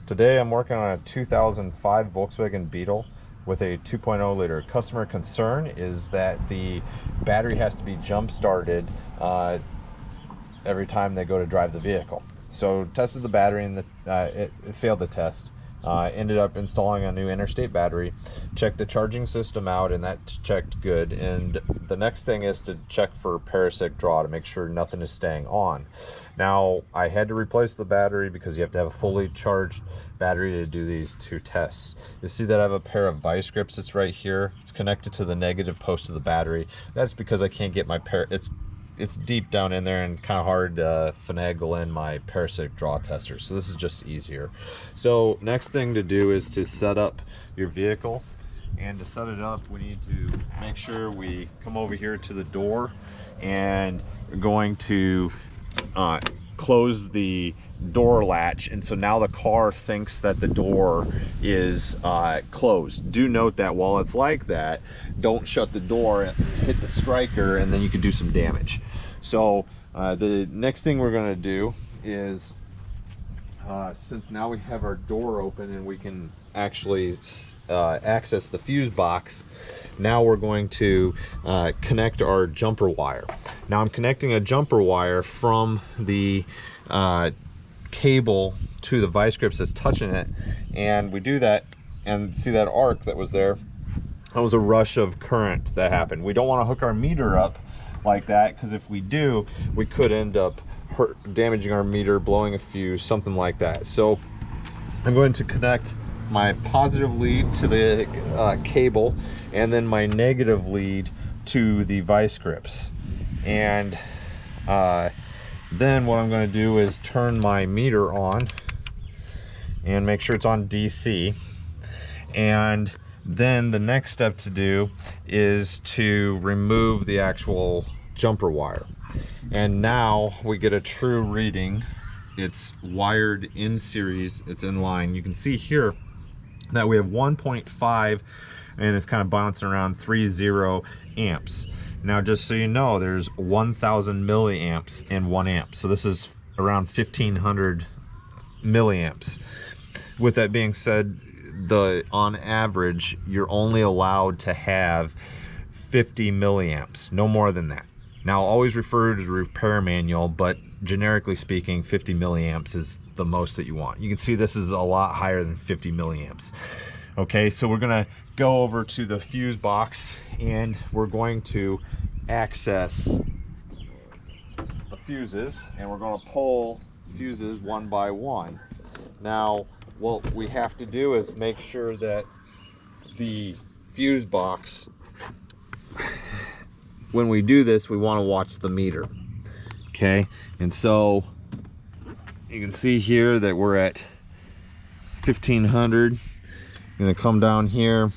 Today I'm working on a 2005 Volkswagen Beetle with a 2.0 liter. Customer concern is that the battery has to be jump started every time they go to drive the vehicle. So tested the battery and it failed the test. Ended up installing a new interstate battery, checked the charging system out, and that checked good. And the next thing is to check for Parasitic-draw to make sure nothing is staying on. Now, I had to replace the battery because you have to have a fully charged battery to do these two tests. You see that I have a pair of vice grips that's right here. It's connected to the negative post of the battery. That's because I can't get my it's deep down in there and kind of hard to finagle in my Parasitic-draw tester. So this is just easier. So next thing to do is to set up your vehicle. And to set it up, we need to make sure we come over here to the door, and we're going to close the door latch. And so now the car thinks that the door is closed. Do note that while it's like that, don't shut the door, hit the striker, and then you can do some damage. So the next thing we're going to do is, since now we have our door open and we can actually access the fuse box, now we're going to connect our jumper wire. Now I'm connecting a jumper wire from the cable to the vice grips that's touching it, and we do that, and see that arc that was there? That was a rush of current that happened. We don't want to hook our meter up like that, because if we do, we could end up damaging our meter, blowing a fuse, something like that. So I'm going to connect my positive lead to the cable, and then my negative lead to the vice grips. And then what I'm going to do is turn my meter on and make sure it's on DC. And then the next step to do is to remove the actual jumper wire. And now we get a true reading. It's wired in series, it's in line. You can see here that we have 1.5, and it's kind of bouncing around 30 amps. Now, just so you know, there's 1000 milliamps in 1 amp. So this is around 1500 milliamps. With that being said, on average, you're only allowed to have 50 milliamps, no more than that. Now, always refer to the repair manual, but generically speaking, 50 milliamps is the most that you want. You can see this is a lot higher than 50 milliamps. Okay, so we're gonna go over to the fuse box, and we're going to access the fuses, and we're gonna pull fuses one by one. Now, what we have to do is make sure that the fuse box, when we do this, we want to watch the meter. Okay, and so you can see here that we're at 1500. I'm going to come down here,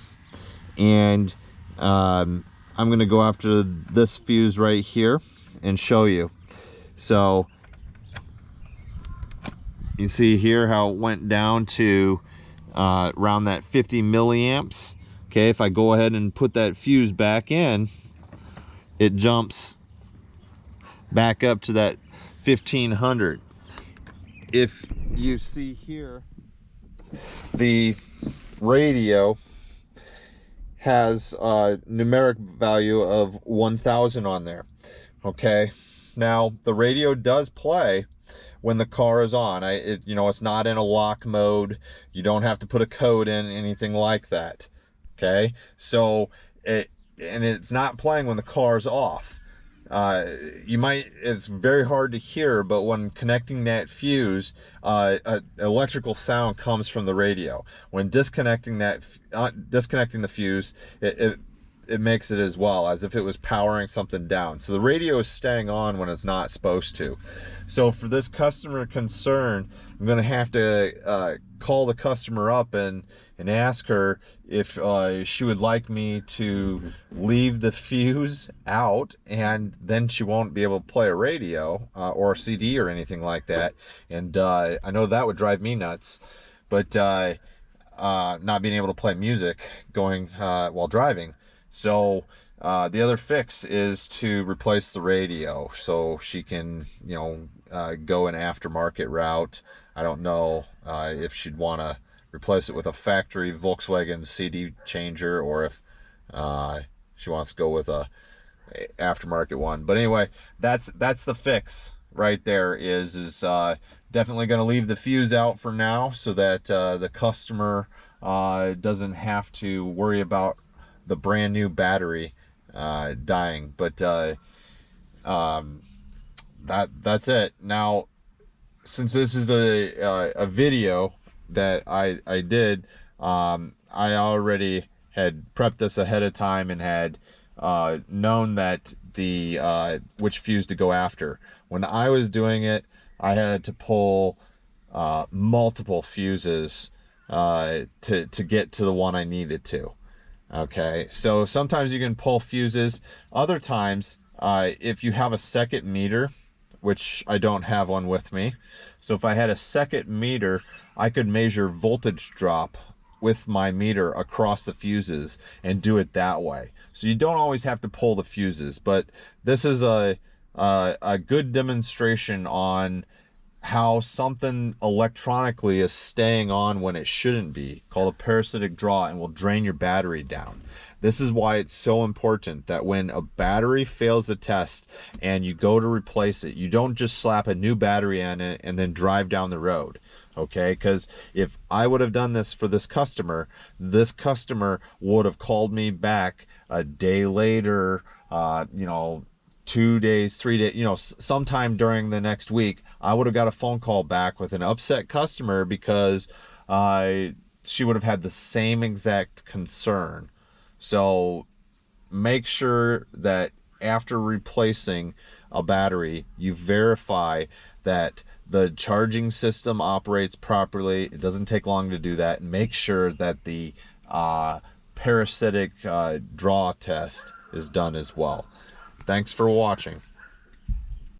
and I'm going to go after this fuse right here and show you. So you see here how it went down to around that 50 milliamps. Okay, if I go ahead and put that fuse back in, it jumps back up to that 1500. If you see here, the radio has a numeric value of 1000 on there. Okay, now the radio does play when the car is on. You know, it's not in a lock mode. You don't have to put a code in, anything like that. Okay, so it's not playing when the car's off. It's very hard to hear, but when connecting that fuse, electrical sound comes from the radio. When disconnecting the fuse, it makes it as well, as if it was powering something down. So the radio is staying on when it's not supposed to. So for this customer concern, I'm going to have to call the customer up and ask her if she would like me to leave the fuse out, and then she won't be able to play a radio or a CD or anything like that. And I know that would drive me nuts, but not being able to play music going while driving. So the other fix is to replace the radio so she can, you know, go an aftermarket route I don't know if she'd want to replace it with a factory Volkswagen CD changer, or if she wants to go with a aftermarket one. But anyway, that's the fix right there. Is definitely going to leave the fuse out for now, so that the customer doesn't have to worry about the brand new battery dying. But that's it. Now, since this is a video that I did, I already had prepped this ahead of time and had known that the which fuse to go after. When I was doing it, I had to pull multiple fuses to get to the one I needed to. Okay, so sometimes you can pull fuses. Other times, if you have a second meter, which I don't have one with me, so if I had a second meter, I could measure voltage drop with my meter across the fuses and do it that way. So you don't always have to pull the fuses, but this is a good demonstration on how something electronically is staying on when it shouldn't be, called a parasitic draw, and will drain your battery down. This is why it's so important that when a battery fails the test and you go to replace it, you don't just slap a new battery on it and then drive down the road. Okay, because if I would have done this for this customer would have called me back a day later, 2 days, 3 days, sometime during the next week. I would have got a phone call back with an upset customer because she would have had the same exact concern. So make sure that after replacing a battery, you verify that the charging system operates properly. It doesn't take long to do that. And make sure that the parasitic draw test is done as well. Thanks for watching.